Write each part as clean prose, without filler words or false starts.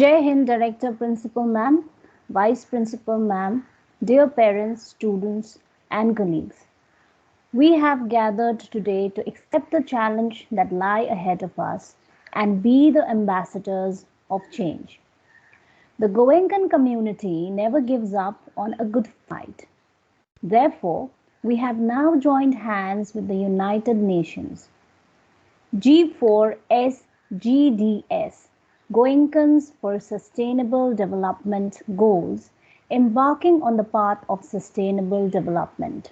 Jai Hind, Director, Principal Ma'am, Vice Principal Ma'am, dear parents, students, and colleagues. We have gathered today to accept the challenge that lie ahead of us and be the ambassadors of change. The Goenkan community never gives up on a good fight. Therefore, we have now joined hands with the United Nations. G4SDGs, Goenkans for Sustainable Development Goals, embarking on the path of sustainable development.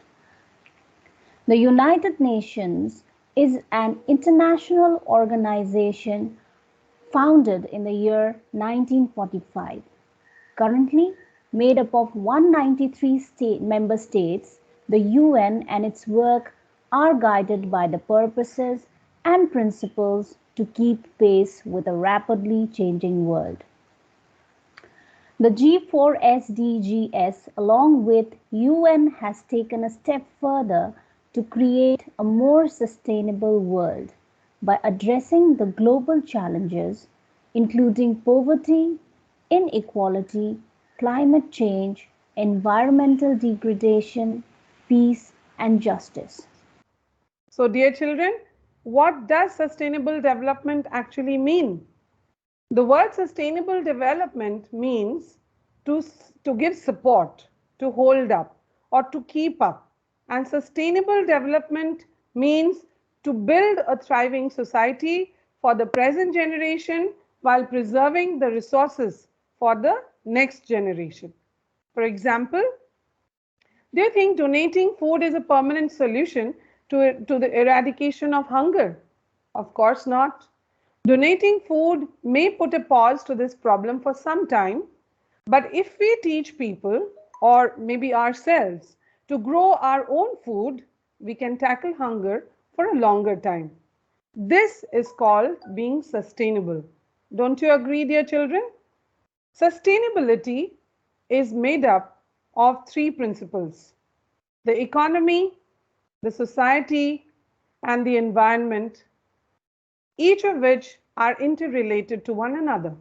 The United Nations is an international organization founded in the year 1945. Currently made up of 193 member states, the UN and its work are guided by the purposes and principles to keep pace with a rapidly changing world. The G4SDGs, along with UN, has taken a step further to create a more sustainable world by addressing the global challenges, including poverty, inequality, climate change, environmental degradation, peace, and justice. So, dear children, what does sustainable development actually mean? The word sustainable development means to give support, to hold up, or to keep up. And sustainable development means to build a thriving society for the present generation while preserving the resources for the next generation. For example, do you think donating food is a permanent solution to the eradication of hunger? Of course not. Donating food may put a pause to this problem for some time, but if we teach people, or maybe ourselves, to grow our own food, we can tackle hunger for a longer time. This is called being sustainable. Don't you agree, dear children? Sustainability is made up of three principles: the economy, the society, and the environment, each of which are interrelated to one another.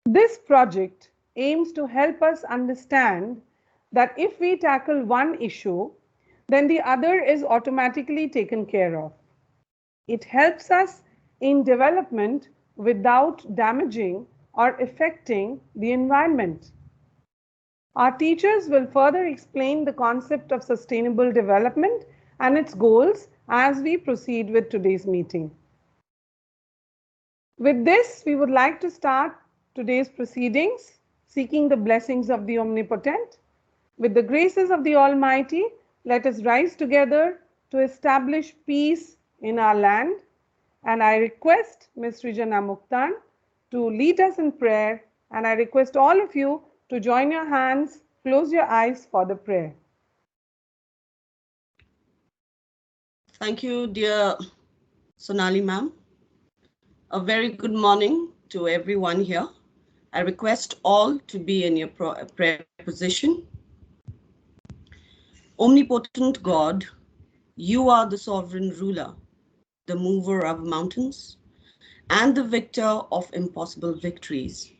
This project aims to help us understand that if we tackle one issue, then the other is automatically taken care of. It helps us in development without damaging or affecting the environment. Our teachers will further explain the concept of sustainable development and its goals as we proceed with today's meeting. With this, we would like to start today's proceedings, seeking the blessings of the Omnipotent. With the graces of the Almighty, let us rise together to establish peace in our land. And I request Ms. Rijana Muktan to lead us in prayer, and I request all of you to join your hands, close your eyes for the prayer. Thank you, dear Sonali ma'am. A very good morning to everyone here. I request all to be in your prayer position. Omnipotent God, you are the sovereign ruler, the mover of mountains, and the victor of impossible victories.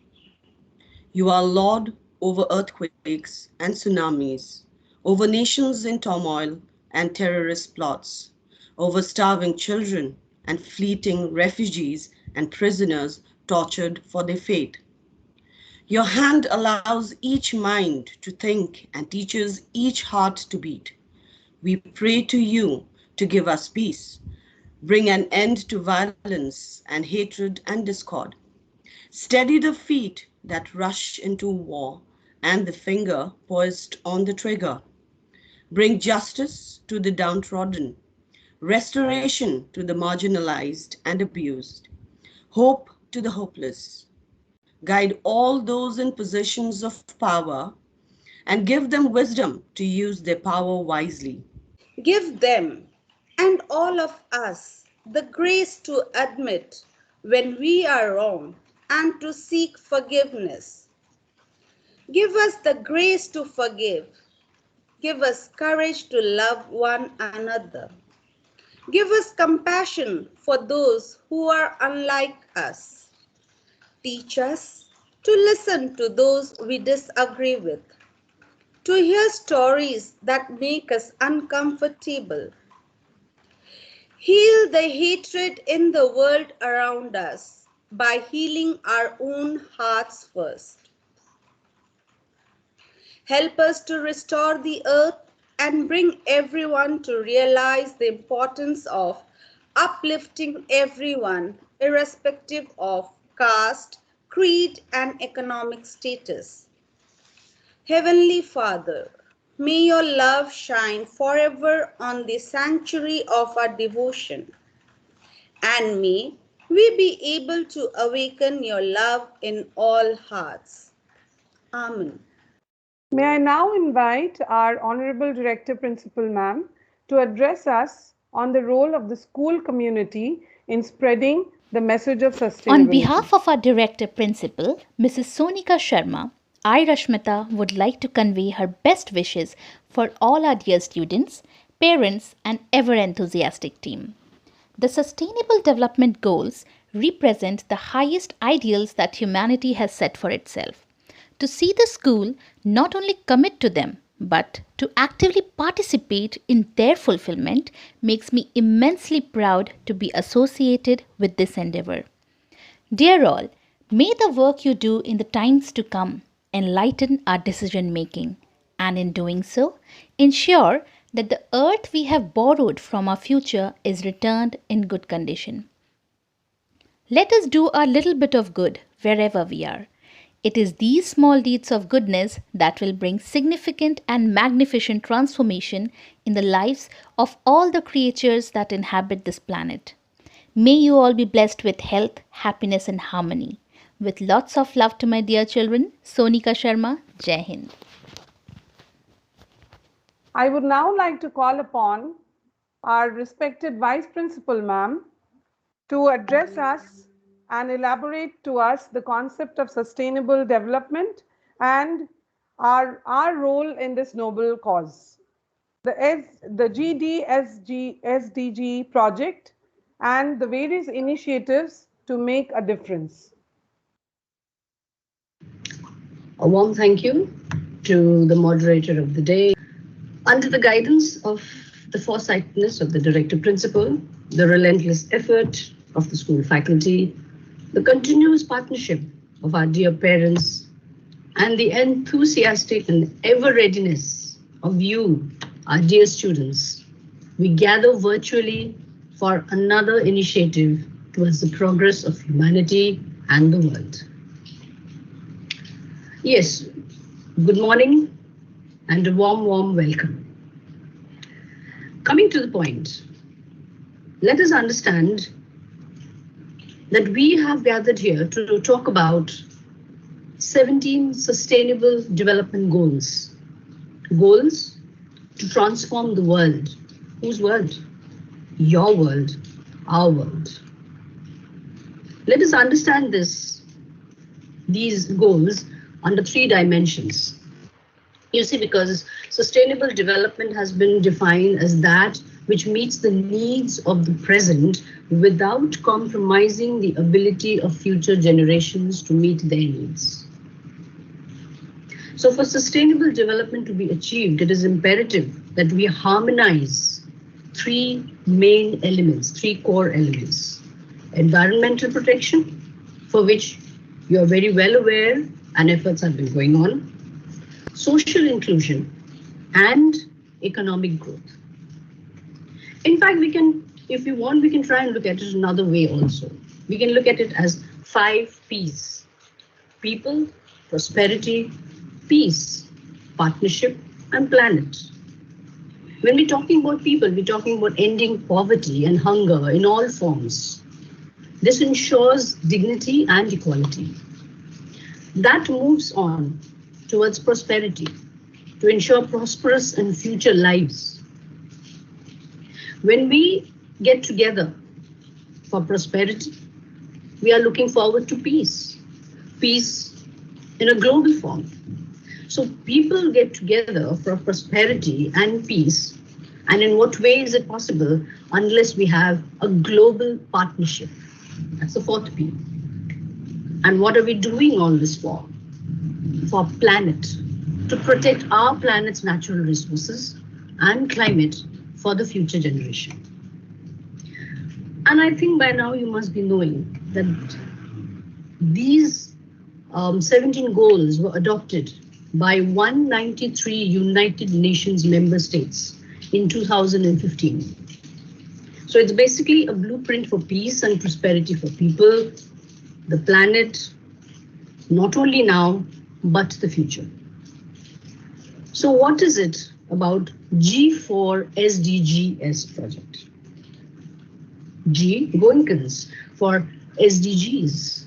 You are Lord over earthquakes and tsunamis, over nations in turmoil and terrorist plots, over starving children and fleeting refugees and prisoners tortured for their faith. Your hand allows each mind to think and teaches each heart to beat. We pray to you to give us peace, bring an end to violence and hatred and discord. Steady the feet that rush into war and the finger poised on the trigger. Bring justice to the downtrodden, restoration to the marginalized and abused, hope to the hopeless. Guide all those in positions of power and give them wisdom to use their power wisely. Give them and all of us the grace to admit when we are wrong and to seek forgiveness. Give us the grace to forgive. Give us courage to love one another. Give us compassion for those who are unlike us. Teach us to listen to those we disagree with, to hear stories that make us uncomfortable. Heal the hatred in the world around us by healing our own hearts first. Help us to restore the earth and bring everyone to realize the importance of uplifting everyone, irrespective of caste, creed, and economic status. Heavenly Father, may your love shine forever on the sanctuary of our devotion, and may we be able to awaken your love in all hearts. Amen. May I now invite our Honorable Director Principal Ma'am to address us on the role of the school community in spreading the message of On sustainability. behalf of our Director Principal, Mrs. Sonika Sharma, I, Rashmita, would like to convey her best wishes for all our dear students, parents, and ever enthusiastic team. The Sustainable Development Goals represent the highest ideals that humanity has set for itself. To see the school not only commit to them, but to actively participate in their fulfillment makes me immensely proud to be associated with this endeavor. Dear all, may the work you do in the times to come enlighten our decision making, and in doing so, ensure that the earth we have borrowed from our future is returned in good condition. Let us do a little bit of good wherever we are. It is these small deeds of goodness that will bring significant and magnificent transformation in the lives of all the creatures that inhabit this planet. May you all be blessed with health, happiness, and harmony. With lots of love to my dear children, Sonika Sharma, Jai Hind. I would now like to call upon our respected Vice Principal Ma'am to address us and elaborate to us the concept of sustainable development and our role in this noble cause. The G4SDG project and the various initiatives to make a difference. A warm thank you to the moderator of the day. Under the guidance of the foresightedness of the Director Principal, the relentless effort of the school faculty, the continuous partnership of our dear parents, and the enthusiastic and ever-readiness of you, our dear students, we gather virtually for another initiative towards the progress of humanity and the world. Yes, good morning and a warm welcome. Coming to the point, let us understand that we have gathered here to talk about 17 Sustainable Development Goals. Goals to transform the world. Whose world? Your world, our world. Let us understand these goals under 3 dimensions. You see, because sustainable development has been defined as that which meets the needs of the present without compromising the ability of future generations to meet their needs. So for sustainable development to be achieved, it is imperative that we harmonize 3 main elements, 3 core elements. Environmental protection, for which you are very well aware and efforts have been going on. Social inclusion and economic growth. In fact, we can, if you want, we can try and look at it another way also. We can look at it as 5 P's. People, prosperity, peace, partnership, and planet. When we're talking about people, we're talking about ending poverty and hunger in all forms. This ensures dignity and equality. That moves on towards prosperity, to ensure prosperous and future lives. When we get together for prosperity, we are looking forward to peace. Peace in a global form. So people get together for prosperity and peace. And in what way is it possible unless we have a global partnership? That's the 4th P. And what are we doing all this for? For planet, to protect our planet's natural resources and climate for the future generation. And I think by now you must be knowing that these 17 goals were adopted by 193 United Nations member states in 2015. So it's basically a blueprint for peace and prosperity for people, the planet, not only now, but the future. So what is it about G4SDGs project? G, Goenkans, for SDGs.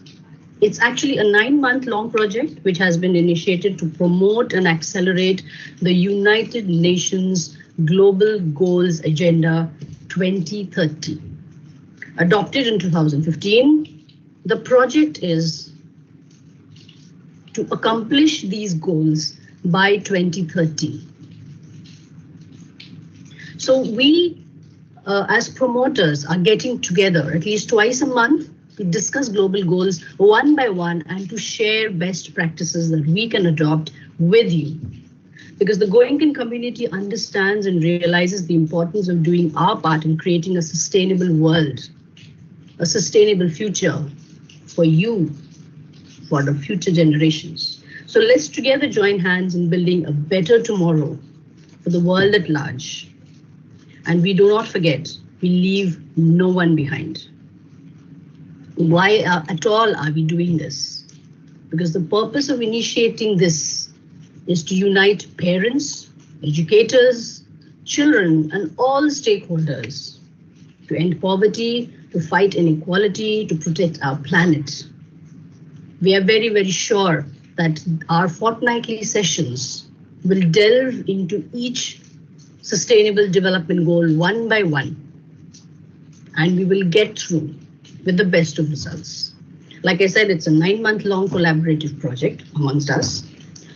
It's actually a 9-month-long project which has been initiated to promote and accelerate the United Nations Global Goals Agenda 2030. Adopted in 2015, the project is to accomplish these goals by 2030. So we, as promoters, are getting together at least twice a month to discuss global goals one by one and to share best practices that we can adopt with you. Because the Goenkan community understands and realizes the importance of doing our part in creating a sustainable world, a sustainable future for you, for the future generations. So let's together join hands in building a better tomorrow for the world at large. And we do not forget, we leave no one behind. Why at all are we doing this? Because the purpose of initiating this is to unite parents, educators, children, and all stakeholders to end poverty, to fight inequality, to protect our planet. We are very, very sure that our fortnightly sessions will delve into each sustainable development goal one by one, and we will get through with the best of results. Like I said, it's a 9-month-long collaborative project amongst us.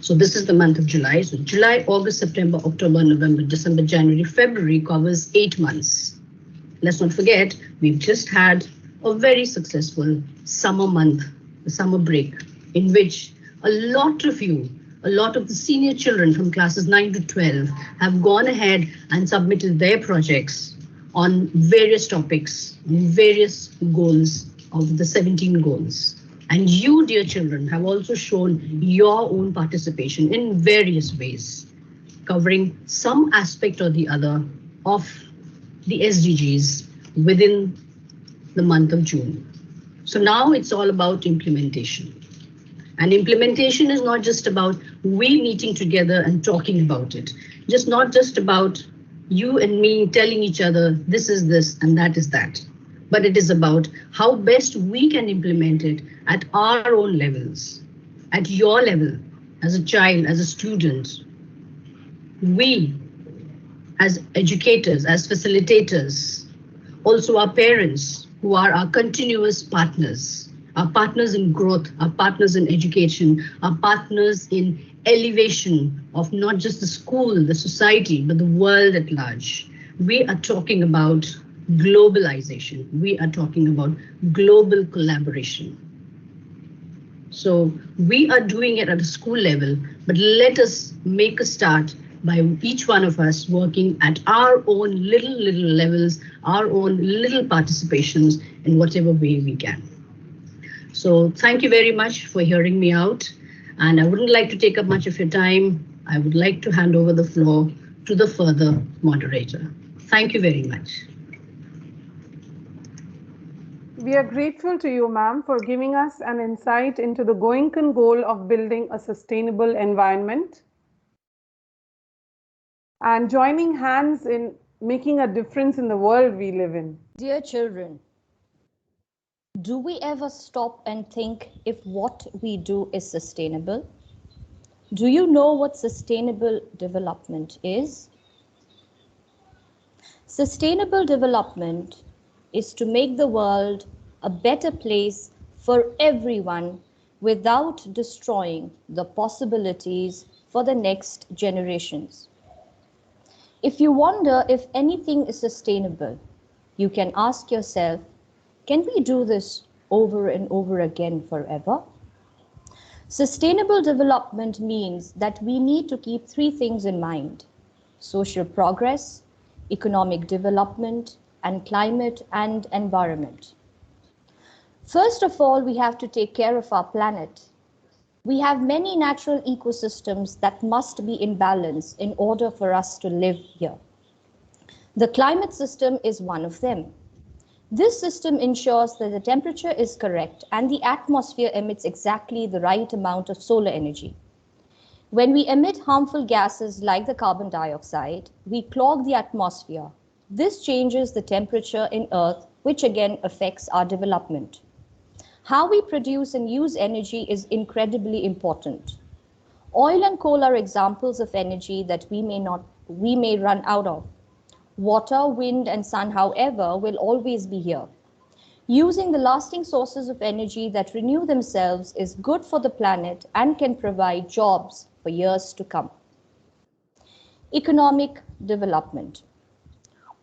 So this is the month of July. So July, August, September, October, November, December, January, February covers 8 months. Let's not forget, we've just had a very successful summer month, the summer break, in which a lot of you, a lot of the senior children from classes 9 to 12 have gone ahead and submitted their projects on various topics, various goals of the 17 goals. And you, dear children, have also shown your own participation in various ways, covering some aspect or the other of the SDGs within the month of June. So now it's all about implementation. And implementation is not just about we meeting together and talking about it, not just about you and me telling each other this is this and that is that, but it is about how best we can implement it at our own levels, at your level, as a child, as a student. We, as educators, as facilitators, also our parents, who are our continuous partners, our partners in growth, our partners in education, our partners in elevation of not just the school, the society, but the world at large. We are talking about globalization. We are talking about global collaboration. So we are doing it at a school level, but let us make a start by each one of us working at our own little levels, our own little participations in whatever way we can. So thank you very much for hearing me out. And I wouldn't like to take up much of your time. I would like to hand over the floor to the further moderator. Thank you very much. We are grateful to you, ma'am, for giving us an insight into the Goenkan goal of building a sustainable environment and joining hands in making a difference in the world we live in. Dear children, do we ever stop and think if what we do is sustainable? Do you know what sustainable development is? Sustainable development is to make the world a better place for everyone without destroying the possibilities for the next generations. If you wonder if anything is sustainable, you can ask yourself, can we do this over and over again forever. Sustainable development means that we need to keep three things in mind: social progress, economic development, and climate and environment. First of all, we have to take care of our planet. We have many natural ecosystems that must be in balance in order for us to live here. The climate system is one of them. This system ensures that the temperature is correct and the atmosphere emits exactly the right amount of solar energy. When we emit harmful gases like the carbon dioxide, we clog the atmosphere. This changes the temperature in Earth, which again affects our development. How we produce and use energy is incredibly important. Oil and coal are examples of energy that we may run out of. Water, wind, and sun, however, will always be here. Using the lasting sources of energy that renew themselves is good for the planet and can provide jobs for years to come. Economic development.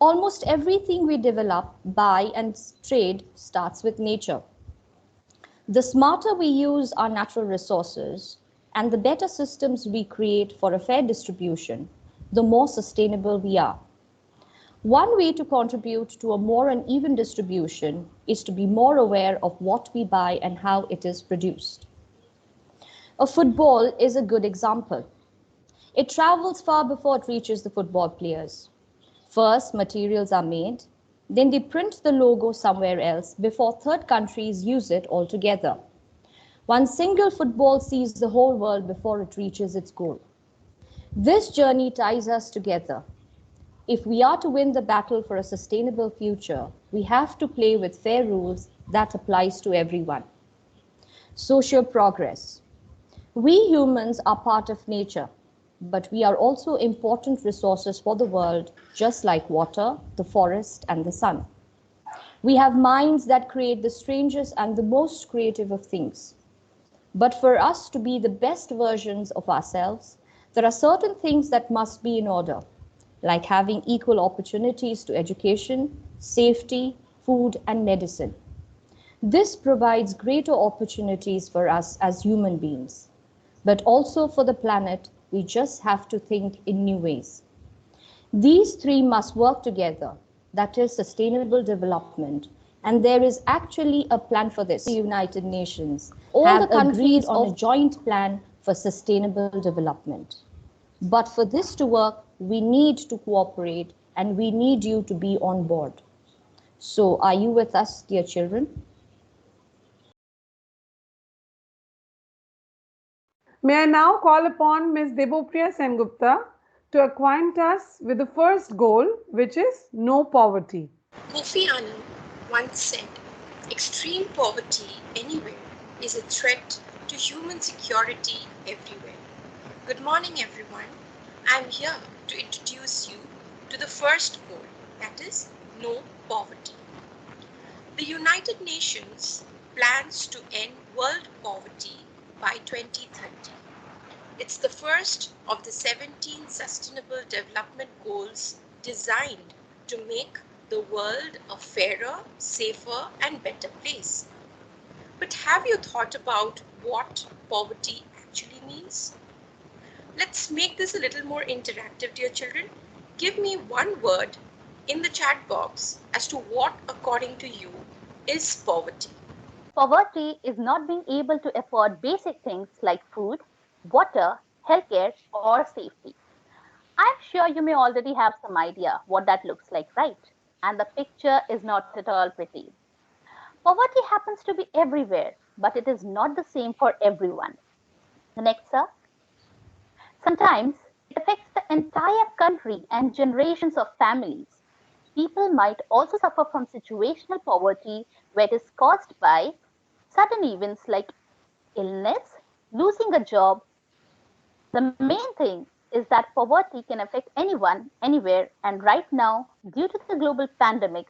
Almost everything we develop, buy, and trade starts with nature. The smarter we use our natural resources and the better systems we create for a fair distribution, the more sustainable we are. One way to contribute to a more uneven distribution is to be more aware of what we buy and how it is produced. A football is a good example. It travels far before it reaches the football players. First, materials are made, then they print the logo somewhere else before third countries use it altogether. One single football sees the whole world before it reaches its goal. This journey ties us together. If we are to win the battle for a sustainable future, we have to play with fair rules that applies to everyone. Social progress. We humans are part of nature, but we are also important resources for the world, just like water, the forest, and the sun. We have minds that create the strangest and the most creative of things. But for us to be the best versions of ourselves, there are certain things that must be in order, like having equal opportunities to education, safety, food, and medicine. This provides greater opportunities for us as human beings, but also for the planet. We just have to think in new ways. These three must work together, that is sustainable development, and there is actually a plan for this. The United Nations all the countries on a joint plan for sustainable development. But for this to work, we need to cooperate and we need you to be on board. So are you with us, dear children? May I now call upon Ms. Debopriya Sengupta to acquaint us with the first goal, which is no poverty. Kofi Annan once said, "Extreme poverty anywhere is a threat to human security everywhere." Good morning, everyone. I'm here to introduce you to the first goal, that is, no poverty. The United Nations plans to end world poverty by 2030. It's the first of the 17 Sustainable Development Goals designed to make the world a fairer, safer, and better place. But have you thought about what poverty actually means? Let's make this a little more interactive, dear children. Give me one word in the chat box as to what, according to you, is poverty. Poverty is not being able to afford basic things like food, water, healthcare, or safety. I'm sure you may already have some idea what that looks like, right? And the picture is not at all pretty. Poverty happens to be everywhere, but it is not the same for everyone. The next, sir. Sometimes it affects the entire country and generations of families. People might also suffer from situational poverty where it is caused by sudden events like illness, losing a job. The main thing is that poverty can affect anyone, anywhere, and right now, due to the global pandemic,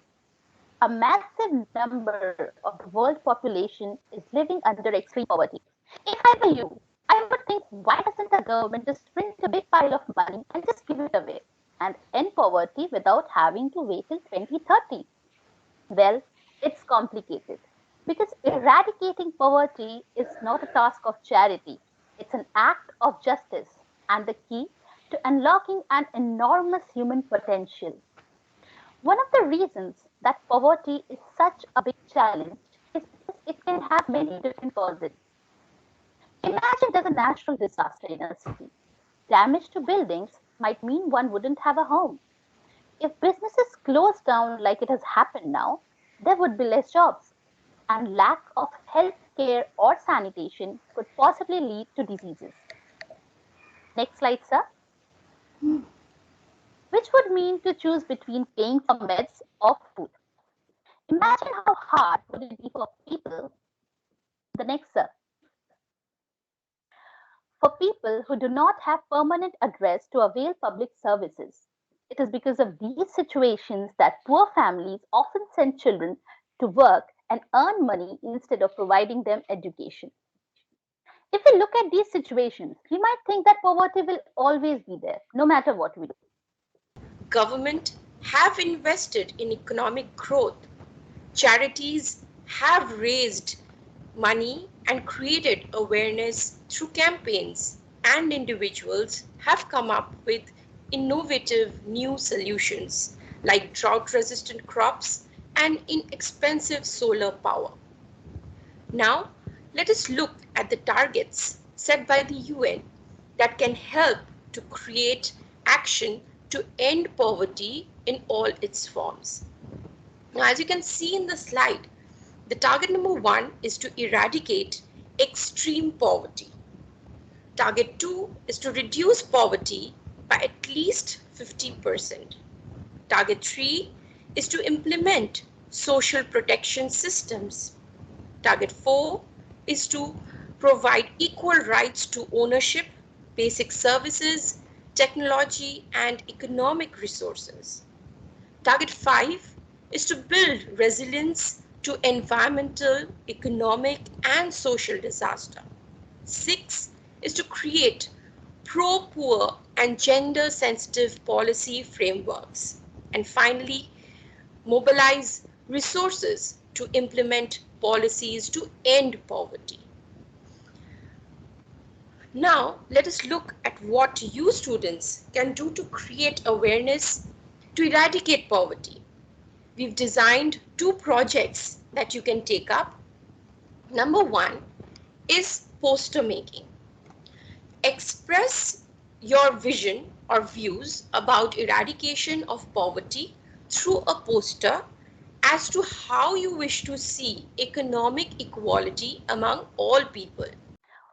a massive number of the world population is living under extreme poverty. If I were you, I would think, why doesn't the government just print a big pile of money and just give it away and end poverty without having to wait till 2030? Well, it's complicated. Because eradicating poverty is not a task of charity, it's an act of justice and the key to unlocking an enormous human potential. One of the reasons that poverty is such a big challenge is because it can have many different causes. Imagine there's a natural disaster in a city. Damage to buildings might mean one wouldn't have a home. If businesses close down like it has happened now, there would be less jobs, and lack of health care or sanitation could possibly lead to diseases. Next slide, sir. Which would mean to choose between paying for meds or food. Imagine how hard would it be for people. The next, sir. For people who do not have permanent address to avail public services. It is because of these situations that poor families often send children to work and earn money instead of providing them education. If we look at these situations, we might think that poverty will always be there, no matter what we do. Government have invested in economic growth. Charities have raised money and created awareness through campaigns, and individuals have come up with innovative new solutions like drought-resistant crops and inexpensive solar power. Now, let us look at the targets set by the UN that can help to create action to end poverty in all its forms. Now, as you can see in the slide, the target number 1 is to eradicate extreme poverty. Target 2 is to reduce poverty by at least 50%. Target 3 is to implement social protection systems. Target 4 is to provide equal rights to ownership, basic services, technology, and economic resources. Target 5 is to build resilience to environmental, economic, and social disaster. 6 is to create pro-poor and gender-sensitive policy frameworks. And finally, mobilize resources to implement policies to end poverty. Now, let us look at what you students can do to create awareness to eradicate poverty. We've designed 2 projects that you can take up. Number 1 is poster making. Express your vision or views about eradication of poverty through a poster as to how you wish to see economic equality among all people.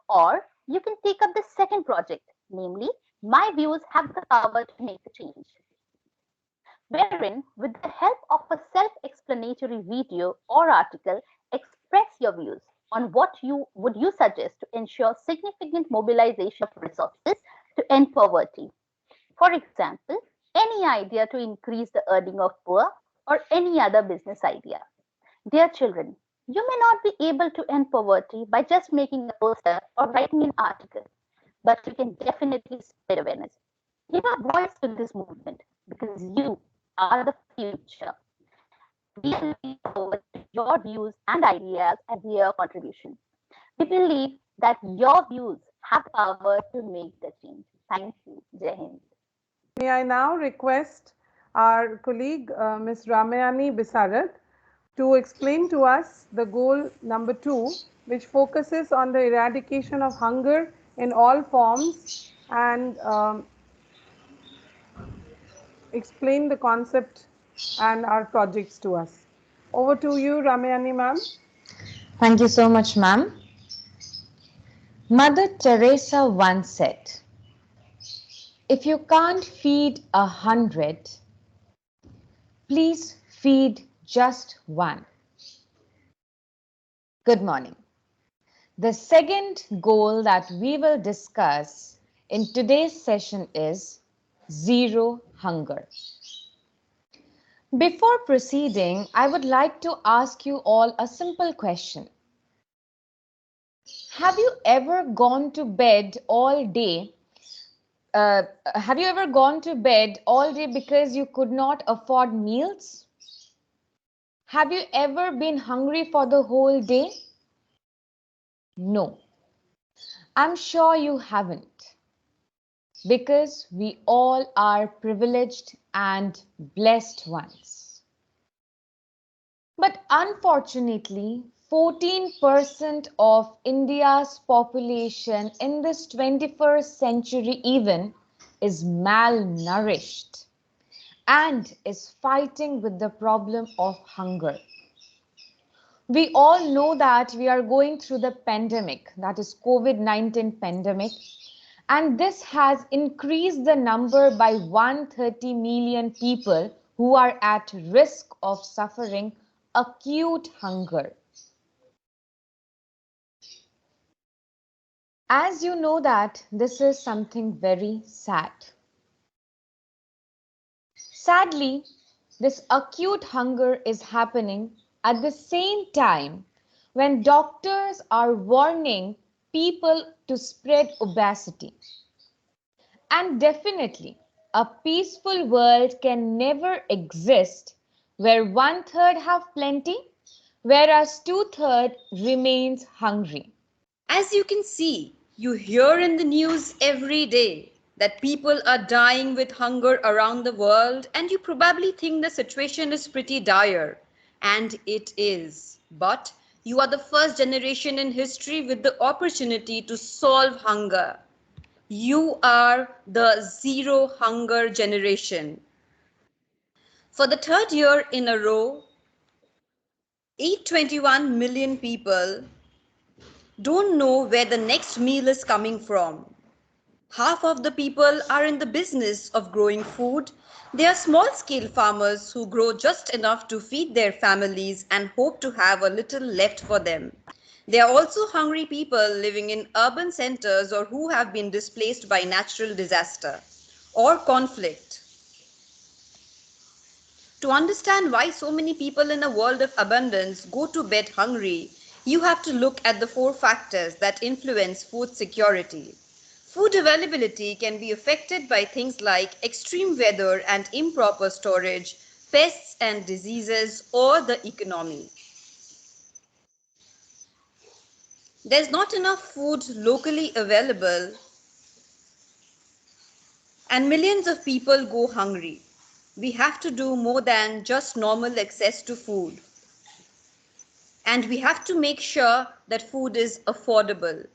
Or you can take up the second project, namely, My Views Have the Power to Make a Change, wherein, with the help of a self-explanatory video or article, express your views on what you suggest to ensure significant mobilization of resources to end poverty. For example, any idea to increase the earning of poor or any other business idea. Dear children, you may not be able to end poverty by just making a poster or writing an article, but you can definitely spread awareness. Give a voice to this movement because you are the future. We are looking forward to your views and ideas and your contribution. We believe that your views have power to make the change. Thank you. Jai Hind. May I now request our colleague, Ms. Ramayani Bisarath, to explain to us the goal number 2, which focuses on the eradication of hunger in all forms, and explain the concept and our projects to us. Over to you, Ramayani ma'am. Thank you so much, ma'am. Mother Teresa once said, if you can't feed 100, please feed just one. Good morning. The second goal that we will discuss in today's session is zero hunger. Before proceeding, I would like to ask you all a simple question. Have you ever gone to bed all day? Have you ever gone to bed all day because you could not afford meals? Have you ever been hungry for the whole day? No, I'm sure you haven't, because we all are privileged and blessed ones. But unfortunately, 14% of India's population in this 21st century even is malnourished and is fighting with the problem of hunger. We all know that we are going through the pandemic, that is COVID-19 pandemic, and this has increased the number by 130 million people who are at risk of suffering acute hunger. As you know that this is something very sad. Sadly, this acute hunger is happening at the same time when doctors are warning people to spread obesity. And definitely, a peaceful world can never exist where 1/3 have plenty, whereas 2/3 remains hungry. As you can see, you hear in the news every day that people are dying with hunger around the world, and you probably think the situation is pretty dire. And it is. But you are the first generation in history with the opportunity to solve hunger. You are the zero hunger generation. For the third year in a row, 821 million people don't know where the next meal is coming from. Half of the people are in the business of growing food. They are small scale farmers who grow just enough to feed their families and hope to have a little left for them. They are also hungry people living in urban centers or who have been displaced by natural disaster or conflict. To understand why so many people in a world of abundance go to bed hungry, you have to look at the four factors that influence food security. Food availability can be affected by things like extreme weather and improper storage, pests and diseases, or the economy. There's not enough food locally available, and millions of people go hungry. We have to do more than just normal access to food. And we have to make sure that food is affordable.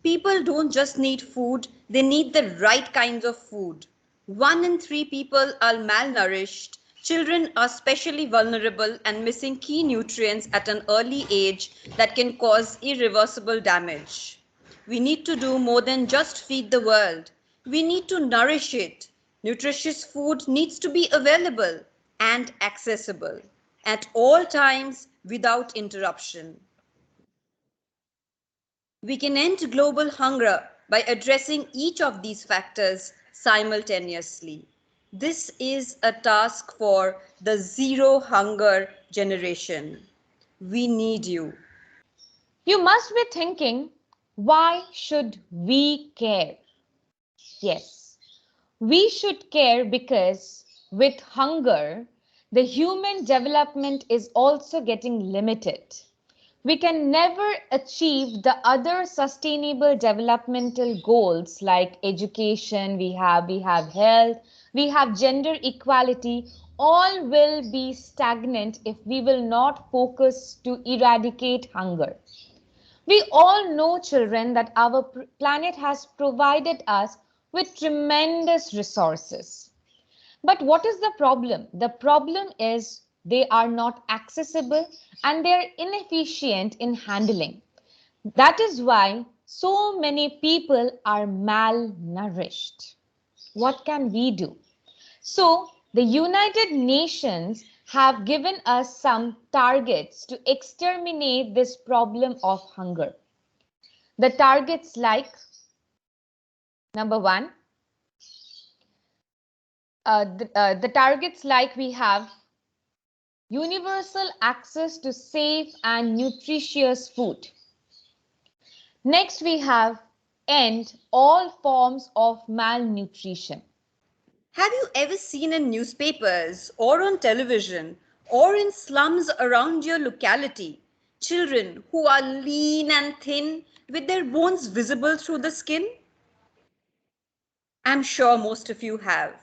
People don't just need food, they need the right kinds of food. 1 in 3 people are malnourished. Children are especially vulnerable and missing key nutrients at an early age that can cause irreversible damage. We need to do more than just feed the world. We need to nourish it. Nutritious food needs to be available and accessible at all times without interruption. We can end global hunger by addressing each of these factors simultaneously. This is a task for the zero hunger generation. We need you. You must be thinking, why should we care? Yes, we should care because with hunger, the human development is also getting limited. We can never achieve the other sustainable developmental goals like education, we have health, we have gender equality. All will be stagnant if we will not focus to eradicate hunger. We all know, children, that our planet has provided us with tremendous resources. But what is the problem? The problem is they are not accessible and they are inefficient in handling. That is why so many people are malnourished. What can we do? So, the United Nations have given us some targets to exterminate this problem of hunger. The targets like, number one, the targets like we have universal access to safe and nutritious food. Next, we have end all forms of malnutrition. Have you ever seen in newspapers or on television or in slums around your locality, children who are lean and thin with their bones visible through the skin? I'm sure most of you have.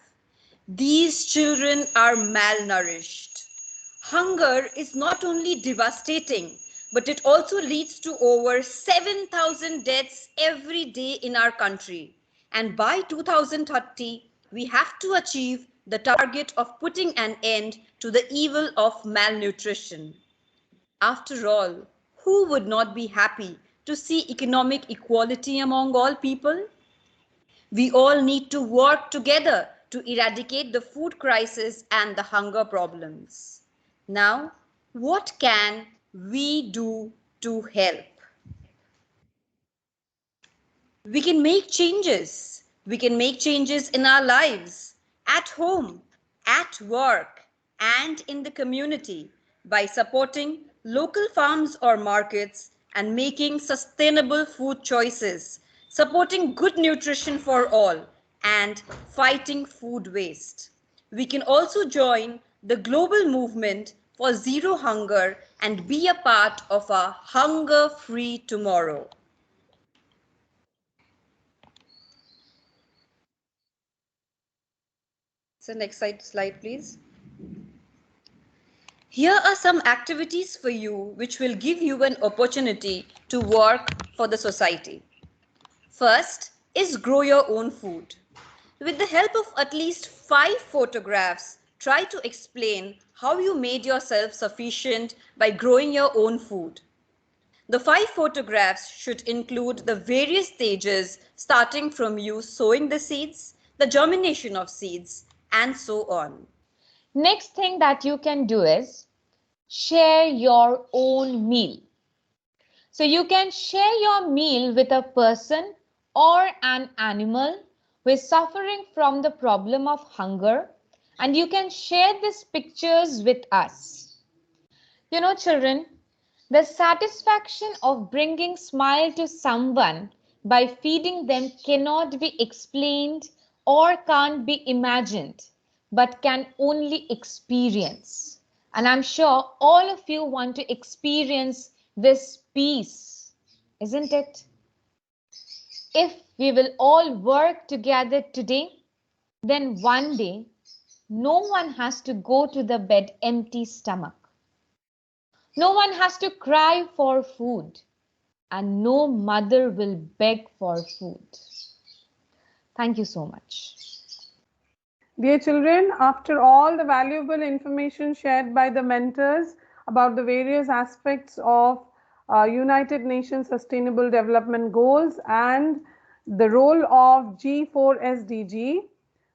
These children are malnourished. Hunger is not only devastating, but it also leads to over 7,000 deaths every day in our country. And by 2030, we have to achieve the target of putting an end to the evil of malnutrition. After all, who would not be happy to see economic equality among all people? We all need to work together to eradicate the food crisis and the hunger problems. Now, what can we do to help? We can make changes. We can make changes in our lives, at home, at work, and in the community by supporting local farms or markets and making sustainable food choices, supporting good nutrition for all, and fighting food waste. We can also join the global movement for zero hunger and be a part of a hunger-free tomorrow. So next slide, please. Here are some activities for you which will give you an opportunity to work for the society. First is grow your own food. With the help of at least 5 photographs, try to explain how you made yourself sufficient by growing your own food. The 5 photographs should include the various stages starting from you sowing the seeds, the germination of seeds, and so on. Next thing that you can do is share your own meal. So you can share your meal with a person or an animal who is suffering from the problem of hunger, and you can share these pictures with us. You know, children, the satisfaction of bringing smile to someone by feeding them cannot be explained or can't be imagined, but can only experience. And I'm sure all of you want to experience this peace, isn't it? If we will all work together today, then one day no one has to go to the bed empty stomach. No one has to cry for food, and no mother will beg for food. Thank you so much. Dear children, after all the valuable information shared by the mentors about the various aspects of United Nations Sustainable Development Goals and the role of G4SDG,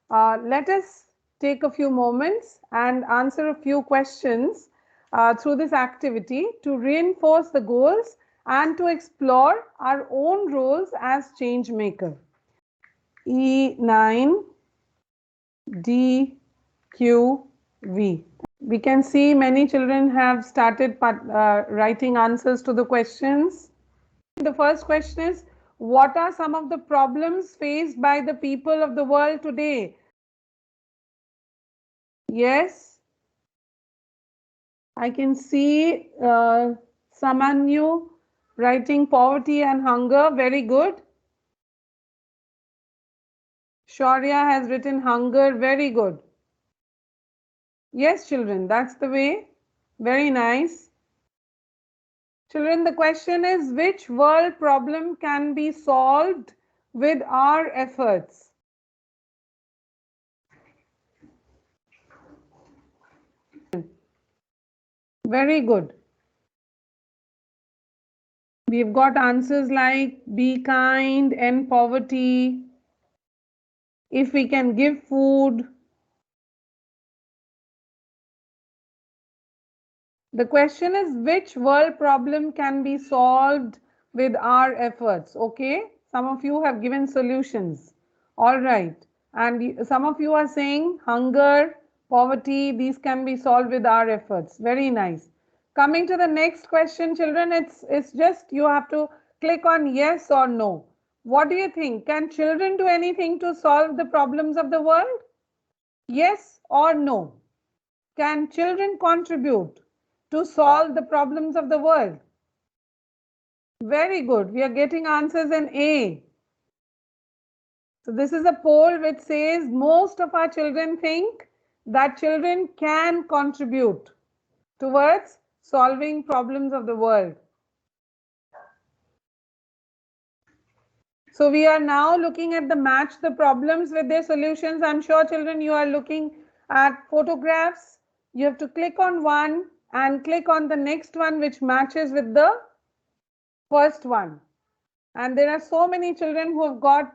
let us take a few moments and answer a few questions through this activity to reinforce the goals and to explore our own roles as change maker. E9 D, Q, V. We can see many children have started writing answers to the questions. The first question is, what are some of the problems faced by the people of the world today? Yes, I can see Samanyu writing poverty and hunger. Very good. Shaurya has written hunger. Very good. Yes, children, that's the way. Very nice. Children, the question is, which world problem can be solved with our efforts? Very good. We've got answers like be kind, end poverty, if we can give food. The question is, which world problem can be solved with our efforts? Okay, some of you have given solutions. All right, and some of you are saying hunger, poverty, these can be solved with our efforts. Very nice. Coming to the next question, children, it's just you have to click on yes or no. What do you think? Can children do anything to solve the problems of the world? Yes or no? can children contribute to solve the problems of the world? Very good. We are getting answers in A. So this is a poll which says most of our children think that children can contribute towards solving problems of the world. So we are now looking at the match the problems with their solutions. I'm sure children, you are looking at photographs. You have to click on one and click on the next one which matches with the first one. And there are so many children who have got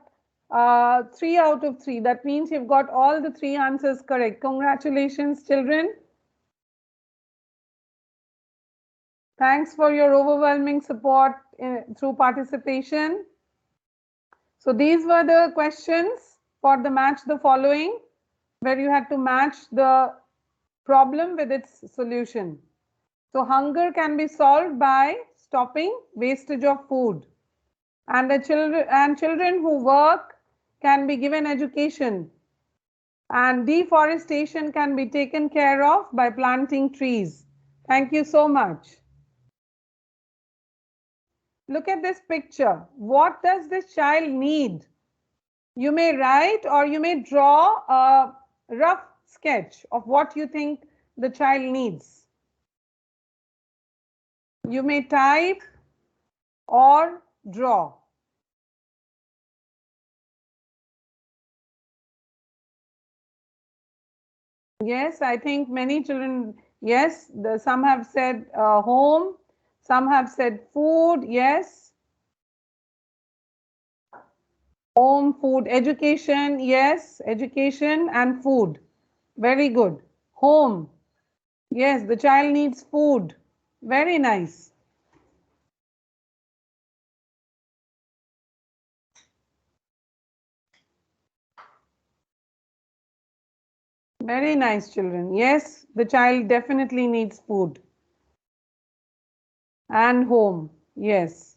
3 out of 3. That means you've got all the 3 answers correct. Congratulations, children. Thanks for your overwhelming support through participation. So these were the questions for the match the following, where you had to match the problem with its solution. So hunger can be solved by stopping wastage of food. And the children who work can be given education. And deforestation can be taken care of by planting trees. Thank you so much. Look at this picture. What does this child need? You may write or you may draw a rough sketch of what you think the child needs. You may type or draw. Yes, I think many children, yes, some have said home, some have said food, yes. Home, food, education, yes, education and food. Very good. Home, yes, the child needs food. Very nice. Very nice, children. Yes, the child definitely needs food. And home, yes.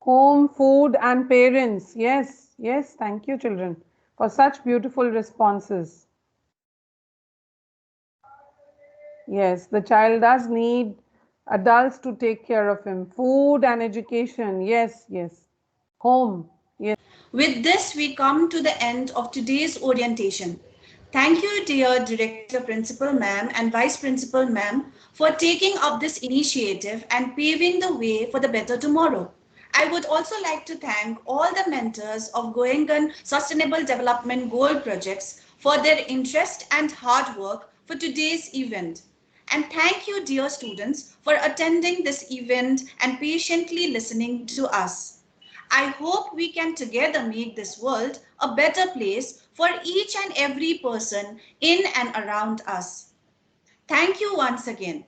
Home, food and parents. Yes, yes. Thank you, children, for such beautiful responses. Yes, the child does need adults to take care of him. Food and education. Yes, yes. Home. Yes. With this, we come to the end of today's orientation. Thank you, dear Director Principal Ma'am and Vice Principal Ma'am, for taking up this initiative and paving the way for the better tomorrow. I would also like to thank all the mentors of Goenkan Sustainable Development Goal projects for their interest and hard work for today's event. And thank you, dear students, for attending this event and patiently listening to us. I hope we can together make this world a better place for each and every person in and around us. Thank you once again.